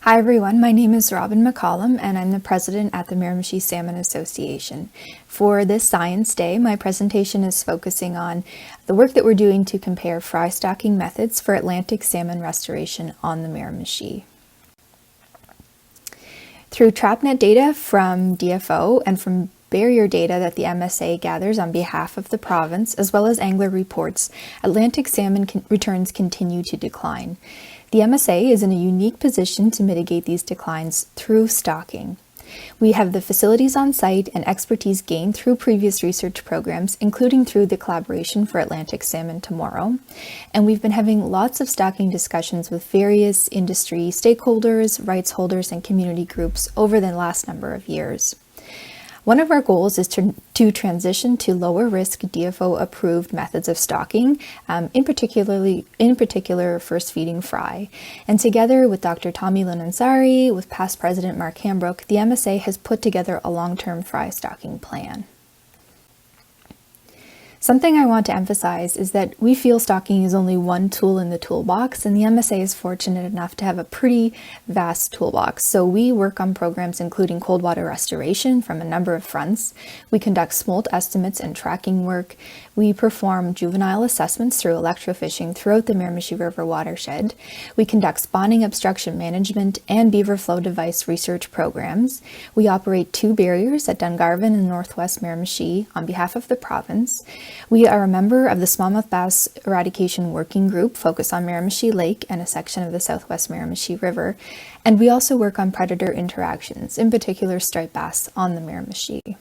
Hi everyone, my name is Robyn McCallum and I'm the president at the Miramichi Salmon Association. For this Science Day, my presentation is focusing on the work that we're doing to compare fry stocking methods for Atlantic salmon restoration on the Miramichi. Through trapnet data from DFO and from barrier data that the MSA gathers on behalf of the province, as well as angler reports, Atlantic salmon returns continue to decline. The MSA is in a unique position to mitigate these declines through stocking. We have the facilities on site and expertise gained through previous research programs, including through the collaboration for Atlantic Salmon Tomorrow. And we've been having lots of stocking discussions with various industry stakeholders, rights holders, and community groups over the last number of years. One of our goals is to transition to lower risk DFO approved methods of stocking, in particular first feeding fry. And together with Dr. Tommy Linansari, with past President Mark Hambrook, the MSA has put together a long-term fry stocking plan. Something I want to emphasize is that we feel stocking is only one tool in the toolbox, and the MSA is fortunate enough to have a pretty vast toolbox. So we work on programs including cold water restoration from a number of fronts. We conduct smolt estimates and tracking work. We perform juvenile assessments through electrofishing throughout the Miramichi River watershed. We conduct spawning obstruction management and beaver flow device research programs. We operate 2 barriers at Dungarvan and Northwest Miramichi on behalf of the province. We are a member of the Smallmouth Bass Eradication Working Group focused on Miramichi Lake and a section of the Southwest Miramichi River. And we also work on predator interactions, in particular striped bass on the Miramichi.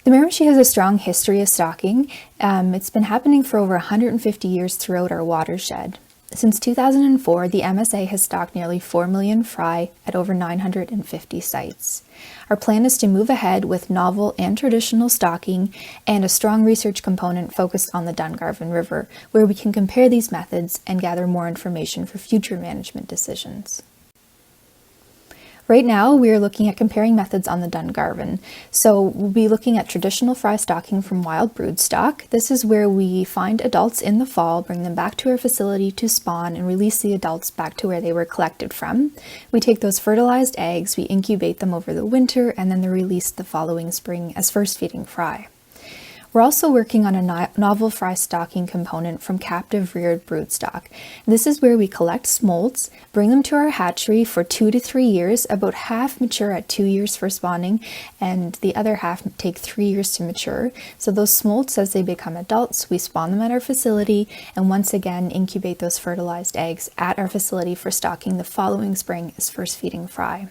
The Miramichi has a strong history of stocking. It's been happening for over 150 years throughout our watershed. Since 2004, the MSA has stocked nearly 4 million fry at over 950 sites. Our plan is to move ahead with novel and traditional stocking and a strong research component focused on the Dungarvan River, where we can compare these methods and gather more information for future management decisions. Right now, we are looking at comparing methods on the Dungarvan. So we'll be looking at traditional fry stocking from wild broodstock. This is where we find adults in the fall, bring them back to our facility to spawn, and release the adults back to where they were collected from. We take those fertilized eggs, we incubate them over the winter, and then they're released the following spring as first feeding fry. We're also working on a novel fry stocking component from captive reared broodstock. This is where we collect smolts, bring them to our hatchery for 2 to 3 years, about half mature at 2 years for spawning, and the other half take 3 years to mature. So those smolts, as they become adults, we spawn them at our facility, and once again incubate those fertilized eggs at our facility for stocking the following spring as first feeding fry.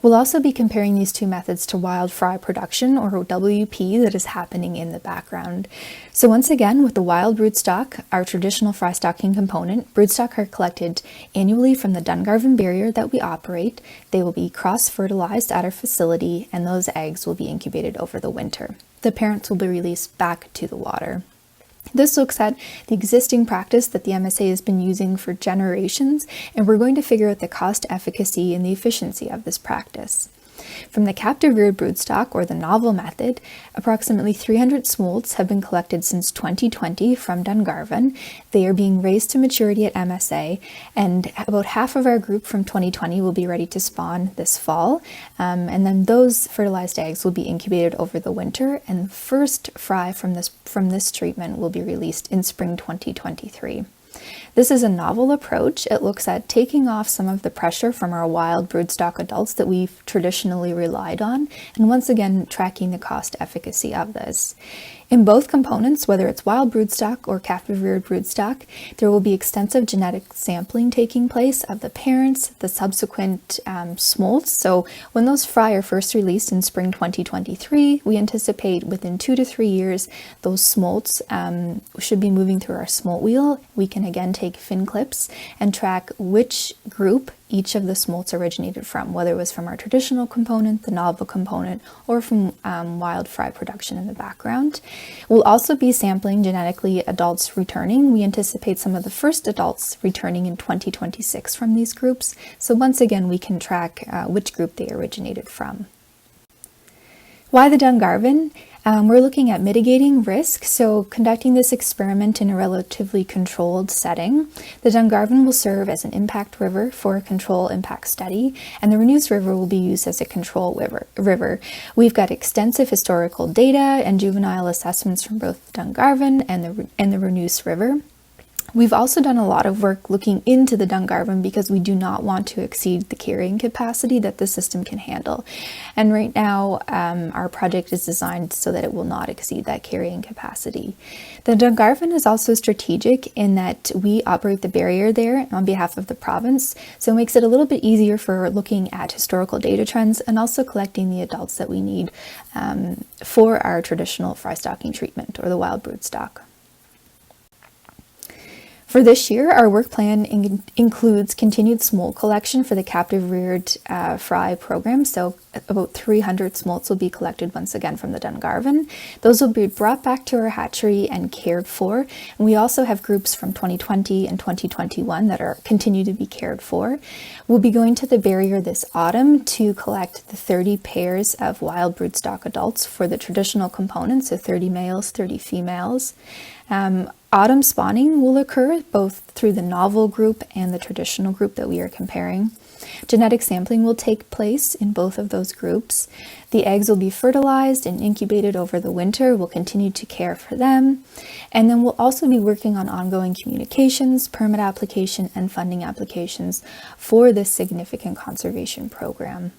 We'll also be comparing these 2 methods to wild fry production, or WP, that is happening in the background. So once again, with the wild broodstock, our traditional fry stocking component, broodstock are collected annually from the Dungarvan barrier that we operate. They will be cross-fertilized at our facility, and those eggs will be incubated over the winter. The parents will be released back to the water. This looks at the existing practice that the MSA has been using for generations, and we're going to figure out the cost efficacy and the efficiency of this practice. From the captive reared broodstock, or the novel method, approximately 300 smolts have been collected since 2020 from Dungarvan. They are being raised to maturity at MSA, and about half of our group from 2020 will be ready to spawn this fall. And then those fertilized eggs will be incubated over the winter, and the first fry from this treatment will be released in spring 2023. This is a novel approach. It looks at taking off some of the pressure from our wild broodstock adults that we've traditionally relied on, and once again tracking the cost efficacy of this. In both components, whether it's wild broodstock or captive reared broodstock, there will be extensive genetic sampling taking place of the parents, the subsequent smolts. So when those fry are first released in spring 2023, we anticipate within 2 to 3 years, those smolts should be moving through our smolt wheel. We can again take fin clips and track which group each of the smolts originated from, whether it was from our traditional component, the novel component, or from wild fry production in the background. We'll also be sampling genetically adults returning. We anticipate some of the first adults returning in 2026 from these groups. So once again, we can track which group they originated from. Why the Dungarvan? We're looking at mitigating risk, so conducting this experiment in a relatively controlled setting. The Dungarvan will serve as an impact river for a control impact study, and the Renous River will be used as a control river. We've got extensive historical data and juvenile assessments from both Dungarvan and the Renous River. We've also done a lot of work looking into the Dungarvan because we do not want to exceed the carrying capacity that the system can handle. And right now, our project is designed so that it will not exceed that carrying capacity. The Dungarvan is also strategic in that we operate the barrier there on behalf of the province, so it makes it a little bit easier for looking at historical data trends and also collecting the adults that we need for our traditional fry stocking treatment or the wild brood stock. For this year, our work plan includes continued smolt collection for the captive reared fry program. So about 300 smolts will be collected once again from the Dungarvan. Those will be brought back to our hatchery and cared for. And we also have groups from 2020 and 2021 that are continue to be cared for. We'll be going to the barrier this autumn to collect the 30 pairs of wild broodstock adults for the traditional components, so 30 males, 30 females. Autumn spawning will occur both through the novel group and the traditional group that we are comparing. Genetic sampling will take place in both of those groups. The eggs will be fertilized and incubated over the winter. We'll continue to care for them. And then we'll also be working on ongoing communications, permit application, and funding applications for this significant conservation program.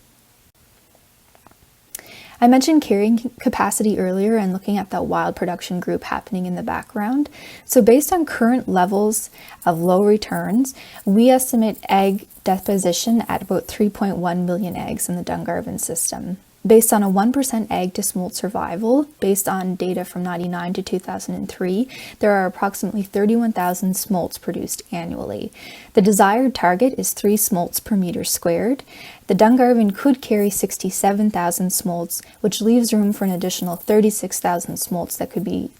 I mentioned carrying capacity earlier and looking at that wild production group happening in the background. So based on current levels of low returns, we estimate egg deposition at about 3.1 million eggs in the Dungarvan system. Based on a 1% egg to smolt survival, based on data from 1999 to 2003, there are approximately 31,000 smolts produced annually. The desired target is 3 smolts per meter squared. The Dungarvan could carry 67,000 smolts, which leaves room for an additional 36,000 smolts that could be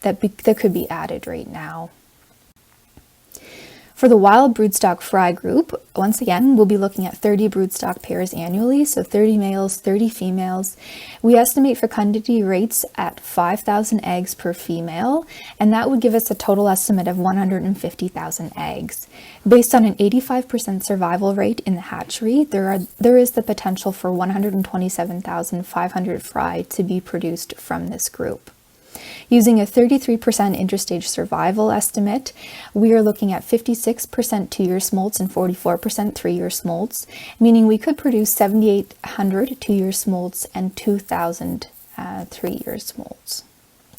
added right now. For the wild broodstock fry group, once again, we'll be looking at 30 broodstock pairs annually, so 30 males, 30 females. We estimate fecundity rates at 5,000 eggs per female, and that would give us a total estimate of 150,000 eggs. Based on an 85% survival rate in the hatchery, there is the potential for 127,500 fry to be produced from this group. Using a 33% interstage survival estimate, we are looking at 56% 2-year smolts and 44% 3-year smolts, meaning we could produce 7,800 2-year smolts and 2,000 3-year smolts.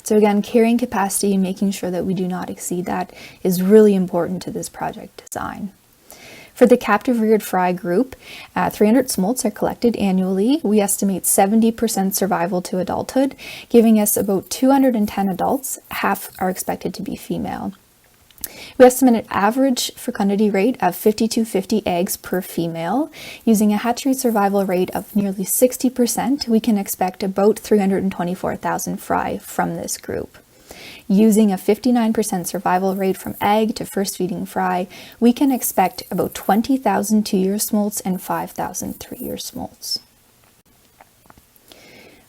So again, carrying capacity and making sure that we do not exceed that is really important to this project design. For the captive reared fry group, 300 smolts are collected annually. We estimate 70% survival to adulthood, giving us about 210 adults. Half are expected to be female. We estimate an average fecundity rate of 50 to 50 eggs per female. Using a hatchery survival rate of nearly 60%, we can expect about 324,000 fry from this group. Using a 59% survival rate from egg to first feeding fry, we can expect about 20,000 2-year smolts and 5,000 3-year smolts.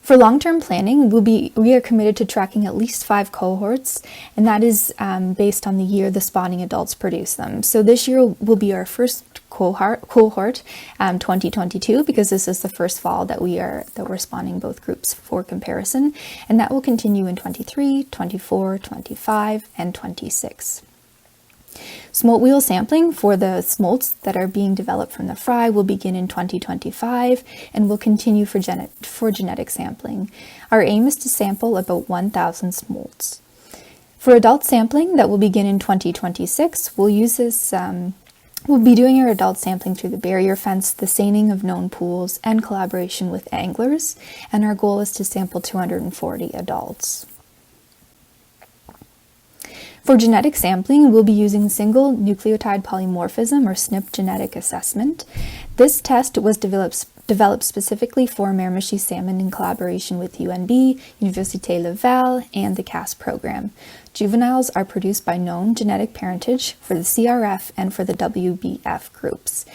For long-term planning, we are committed to tracking at least 5 cohorts, and that is based on the year the spawning adults produce them. So this year will be our first cohort 2022, because this is the first fall that we're spawning both groups for comparison, and that will continue in 23, 24, 25, and 26. Smolt wheel sampling for the smolts that are being developed from the fry will begin in 2025 and will continue for genetic sampling. Our aim is to sample about 1,000 smolts. For adult sampling that will begin in 2026, we'll be doing our adult sampling through the barrier fence, the seining of known pools, and collaboration with anglers, and our goal is to sample 240 adults. For genetic sampling, we'll be using single nucleotide polymorphism, or SNP genetic assessment. This test was developed specifically for Miramichi salmon in collaboration with UNB, Université Laval, and the CAS program. Juveniles are produced by known genetic parentage for the CRF and for the WBF groups.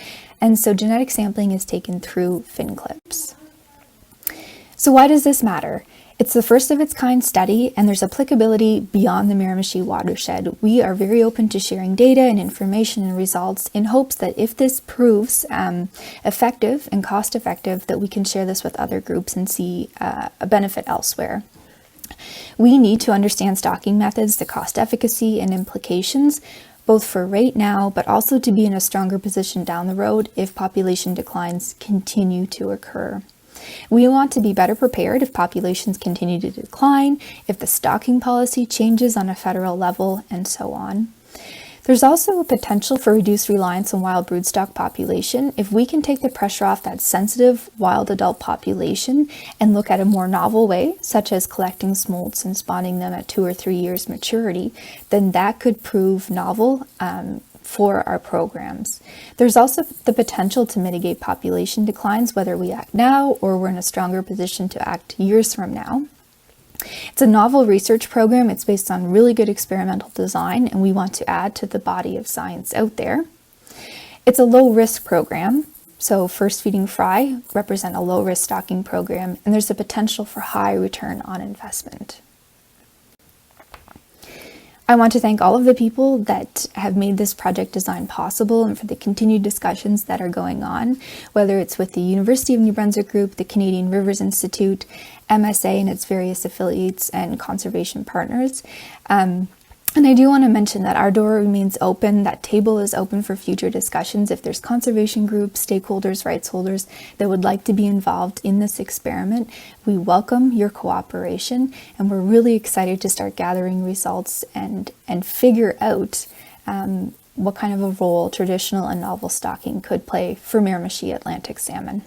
And so genetic sampling is taken through fin clips. So why does this matter? It's the first of its kind study, and there's applicability beyond the Miramichi watershed. We are very open to sharing data and information and results in hopes that if this proves effective and cost effective, that we can share this with other groups and see a benefit elsewhere. We need to understand stocking methods, the cost efficacy and implications, both for right now, but also to be in a stronger position down the road if population declines continue to occur. We want to be better prepared if populations continue to decline, if the stocking policy changes on a federal level, and so on. There's also a potential for reduced reliance on wild broodstock population if we can take the pressure off that sensitive wild adult population and look at a more novel way, such as collecting smolts and spawning them at 2 or 3 years maturity, then that could prove novel for our programs. There's also the potential to mitigate population declines, whether we act now or we're in a stronger position to act years from now. It's a novel research program. It's based on really good experimental design, and we want to add to the body of science out there. It's a low-risk program, so first feeding fry represent a low-risk stocking program, and there's a potential for high return on investment. I want to thank all of the people that have made this project design possible and for the continued discussions that are going on, whether it's with the University of New Brunswick Group, the Canadian Rivers Institute, MSA and its various affiliates and conservation partners. And I do want to mention that our door remains open. That table is open for future discussions. If there's conservation groups, stakeholders, rights holders that would like to be involved in this experiment, we welcome your cooperation, and we're really excited to start gathering results and figure out what kind of a role traditional and novel stocking could play for Miramichi Atlantic salmon.